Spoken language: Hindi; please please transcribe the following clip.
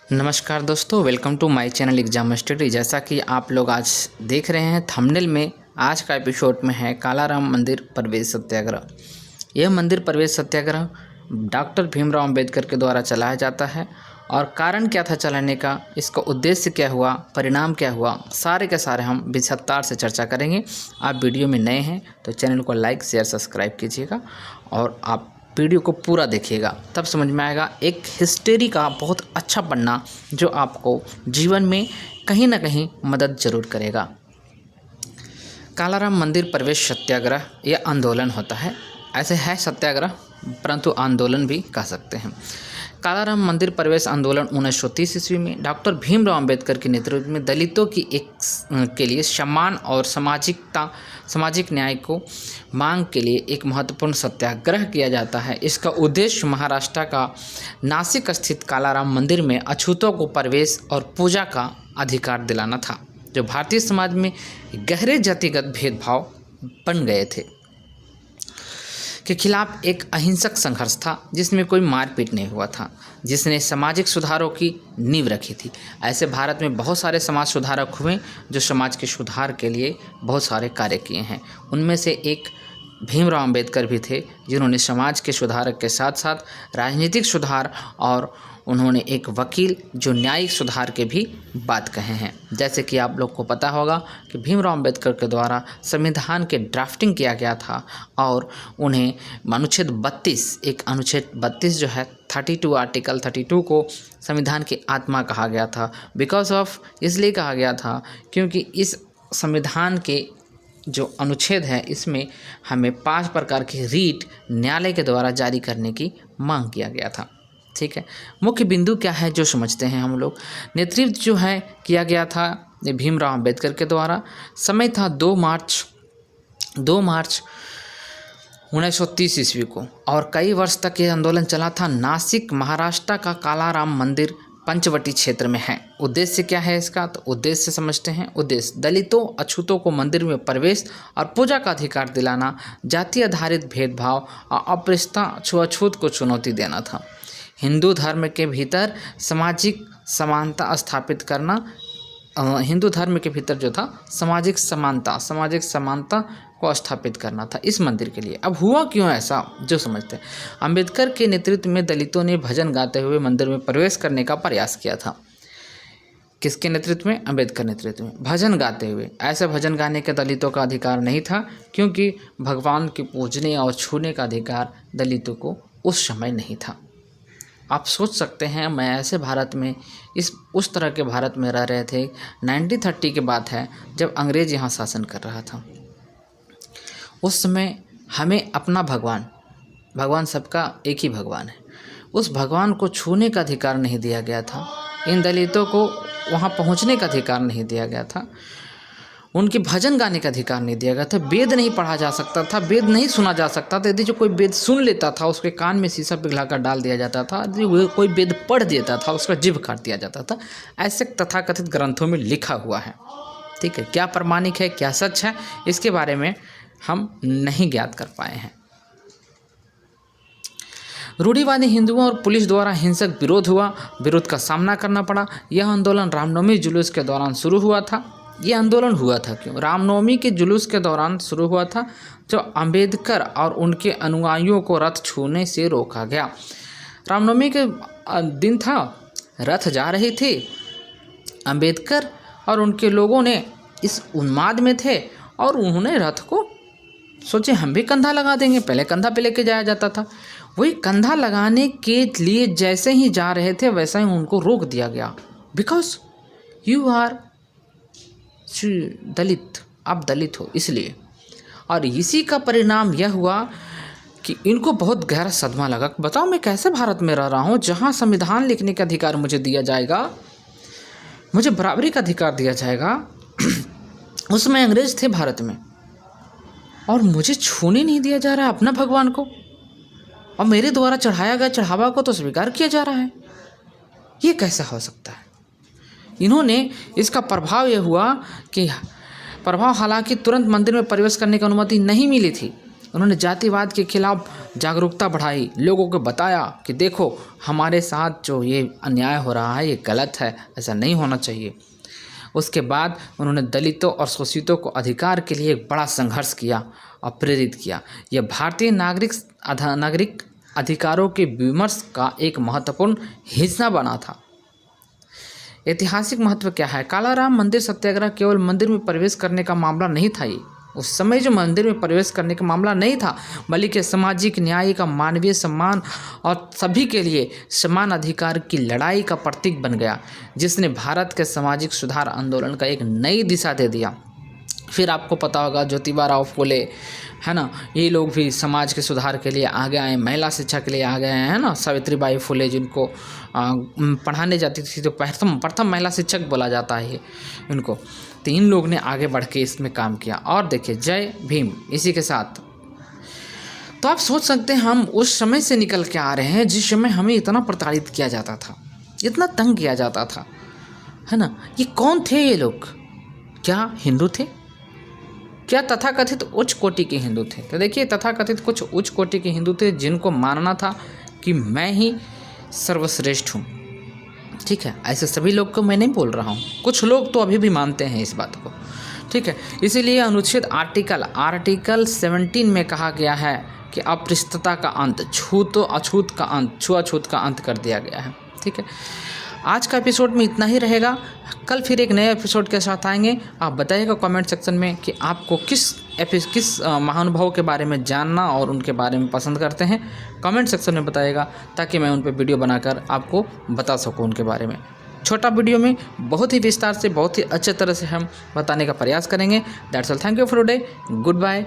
नमस्कार दोस्तों, welcome to my channel exam study. जैसा कि आप लोग आज देख रहे हैं थंबनेल में, आज का एपिसोड में है कालाराम मंदिर प्रवेश सत्याग्रह। यह मंदिर प्रवेश सत्याग्रह डॉक्टर भीमराव अंबेडकर के द्वारा चलाया जाता है और कारण क्या था चलाने का, इसका उद्देश्य क्या हुआ, परिणाम क्या हुआ, सारे के सारे हम विस्तार से चर्चा करेंगे। आप वीडियो में नए हैं तो चैनल को लाइक शेयर सब्सक्राइब कीजिएगा और आप वीडियो को पूरा देखिएगा, तब समझ में आएगा। एक हिस्ट्री का बहुत अच्छा पन्ना जो आपको जीवन में कहीं ना कहीं मदद जरूर करेगा। कालाराम मंदिर प्रवेश सत्याग्रह यह आंदोलन होता है, ऐसे है सत्याग्रह परंतु आंदोलन भी कह सकते हैं। कालाराम मंदिर प्रवेश आंदोलन 1930 ईस्वी में डॉक्टर भीमराव अंबेडकर के नेतृत्व में दलितों की के लिए सम्मान और सामाजिक न्याय को मांग के लिए एक महत्वपूर्ण सत्याग्रह किया जाता है। इसका उद्देश्य महाराष्ट्र का नासिक स्थित कालाराम मंदिर में अछूतों को प्रवेश और पूजा का अधिकार दिलाना था, जो भारतीय समाज में गहरे जातिगत भेदभाव बन गए थे के खिलाफ एक अहिंसक संघर्ष था, जिसमें कोई मारपीट नहीं हुआ था, जिसने सामाजिक सुधारों की नींव रखी थी। ऐसे भारत में बहुत सारे समाज सुधारक हुए जो समाज के सुधार के लिए बहुत सारे कार्य किए हैं। उनमें से एक भीमराव अंबेडकर भी थे, जिन्होंने समाज के सुधारक के साथ साथ राजनीतिक सुधार और उन्होंने एक वकील जो न्यायिक सुधार के भी बात कहे हैं। जैसे कि आप लोग को पता होगा कि भीमराव अंबेडकर के द्वारा संविधान के ड्राफ्टिंग किया गया था और उन्हें अनुच्छेद 32 जो है 32 आर्टिकल 32 को संविधान की आत्मा कहा गया था। बिकॉज ऑफ इसलिए कहा गया था क्योंकि इस संविधान के जो अनुच्छेद है इसमें हमें 5 प्रकार के रीट न्यायालय के द्वारा जारी करने की मांग किया गया था। ठीक है, मुख्य बिंदु क्या है जो समझते हैं हम लोग। नेतृत्व जो है किया गया था भीमराव अंबेडकर के द्वारा। समय था 2 मार्च 1930 ईस्वी को और कई वर्ष तक ये आंदोलन चला था। नासिक महाराष्ट्र का कालाराम मंदिर पंचवटी क्षेत्र में है। उद्देश्य क्या है इसका, तो उद्देश्य समझते हैं। उद्देश्य दलितों अछूतों को मंदिर में प्रवेश और पूजा का अधिकार दिलाना, जाति आधारित भेदभाव और अस्पृश्यता छुआछूत को चुनौती देना था। हिंदू धर्म के भीतर सामाजिक समानता स्थापित करना, हिंदू धर्म के भीतर जो था सामाजिक समानता को स्थापित करना था इस मंदिर के लिए। अब हुआ क्यों ऐसा जो समझते हैं। अंबेडकर के नेतृत्व में दलितों ने भजन गाते हुए मंदिर में प्रवेश करने का प्रयास किया था। किसके नेतृत्व में? अंबेडकर नेतृत्व में। भजन गाते हुए, ऐसे भजन गाने के दलितों का अधिकार नहीं था, क्योंकि भगवान के पूजने और छूने का अधिकार दलितों को उस समय नहीं था। आप सोच सकते हैं, मैं ऐसे भारत में उस तरह के भारत में रह रहे थे। 1930 की बात है जब अंग्रेज यहाँ शासन कर रहा था। उस समय हमें अपना भगवान सबका एक ही भगवान है, उस भगवान को छूने का अधिकार नहीं दिया गया था। इन दलितों को वहाँ पहुँचने का अधिकार नहीं दिया गया था, उनके भजन गाने का अधिकार नहीं दिया गया था, वेद नहीं पढ़ा जा सकता था, वेद नहीं सुना जा सकता था। यदि जो कोई वेद सुन लेता था उसके कान में शीशा पिघलाकर डाल दिया जाता था। यदि कोई वेद पढ़ देता था उसका जीभ काट दिया जाता था। ऐसे तथाकथित ग्रंथों में लिखा हुआ है। ठीक है, क्या प्रमाणिक है, क्या सच है, इसके बारे में हम नहीं ज्ञात कर पाए हैं। रूढ़िवादी हिंदुओं और पुलिस द्वारा हिंसक विरोध का सामना करना पड़ा। यह आंदोलन रामनवमी जुलूस के दौरान शुरू हुआ था। ये आंदोलन हुआ था क्यों? रामनवमी के जुलूस के दौरान शुरू हुआ था, जो अंबेडकर और उनके अनुयायियों को रथ छूने से रोका गया। रामनवमी के दिन था, रथ जा रही थी, अंबेडकर और उनके लोगों ने इस उन्माद में थे और उन्होंने रथ को सोचे हम भी कंधा लगा देंगे। पहले कंधा पे लेके जाया जाता था, वही कंधा लगाने के लिए जैसे ही जा रहे थे वैसे ही उनको रोक दिया गया। बिकॉज यू आर दलित, आप दलित हो इसलिए। और इसी का परिणाम यह हुआ कि इनको बहुत गहरा सदमा लगा। बताओ मैं कैसे भारत में रह रहा हूँ जहाँ संविधान लिखने का अधिकार मुझे दिया जाएगा, मुझे बराबरी का अधिकार दिया जाएगा। उसमें अंग्रेज थे भारत में और मुझे छूने नहीं दिया जा रहा है अपना भगवान को, और मेरे द्वारा चढ़ाया गया चढ़ावा को तो स्वीकार किया जा रहा है। ये कैसा हो सकता है? इन्होंने इसका प्रभाव ये हुआ कि हालांकि तुरंत मंदिर में प्रवेश करने की अनुमति नहीं मिली थी। उन्होंने जातिवाद के खिलाफ जागरूकता बढ़ाई, लोगों को बताया कि देखो हमारे साथ जो ये अन्याय हो रहा है ये गलत है, ऐसा नहीं होना चाहिए। उसके बाद उन्होंने दलितों और शोषितों को अधिकार के लिए एक बड़ा संघर्ष किया और प्रेरित किया। यह भारतीय नागरिक अधिकारों के विमर्श का एक महत्वपूर्ण हिस्सा बना था। ऐतिहासिक महत्व क्या है? कालाराम मंदिर सत्याग्रह केवल मंदिर में प्रवेश करने का मामला नहीं था। ये उस समय जो मंदिर में प्रवेश करने का मामला नहीं था, बल्कि सामाजिक न्याय का, मानवीय सम्मान और सभी के लिए समान अधिकार की लड़ाई का प्रतीक बन गया, जिसने भारत के सामाजिक सुधार आंदोलन का एक नई दिशा दे दिया। फिर आपको पता होगा ज्योतिबा राव फुले, है ना, ये लोग भी समाज के सुधार के लिए आगे आए, महिला शिक्षा के लिए आगे आए, है ना। सावित्रीबाई फुले जिनको पढ़ाने जाती थी तो प्रथम महिला शिक्षक बोला जाता है इनको। तो इन लोग ने आगे बढ़ के इसमें काम किया। और देखिए, जय भीम। इसी के साथ तो आप सोच सकते हैं हम उस समय से निकल के आ रहे हैं जिस समय हमें इतना प्रताड़ित किया जाता था, इतना तंग किया जाता था, है ना। ये कौन थे ये लोग? क्या हिंदू थे? क्या तथाकथित उच्च कोटि के हिंदू थे? तो देखिए, तथाकथित कुछ उच्च कोटि के हिंदू थे जिनको मानना था कि मैं ही सर्वश्रेष्ठ हूँ। ठीक है, ऐसे सभी लोग को मैं नहीं बोल रहा हूँ, कुछ लोग तो अभी भी मानते हैं इस बात को। ठीक है, इसीलिए अनुच्छेद आर्टिकल 17 में कहा गया है कि अस्पृश्यता का अंत, छुआछूत का अंत कर दिया गया है। ठीक है, आज का एपिसोड में इतना ही रहेगा। कल फिर एक नए एपिसोड के साथ आएंगे। आप बताइएगा कमेंट सेक्शन में कि आपको किस महानुभाव के बारे में जानना और उनके बारे में पसंद करते हैं। कमेंट सेक्शन में बताइएगा ताकि मैं उन पर वीडियो बनाकर आपको बता सकूं उनके बारे में। छोटा वीडियो में बहुत ही विस्तार से, बहुत ही अच्छे तरह से हम बताने का प्रयास करेंगे। That's all, thank you for today, good bye.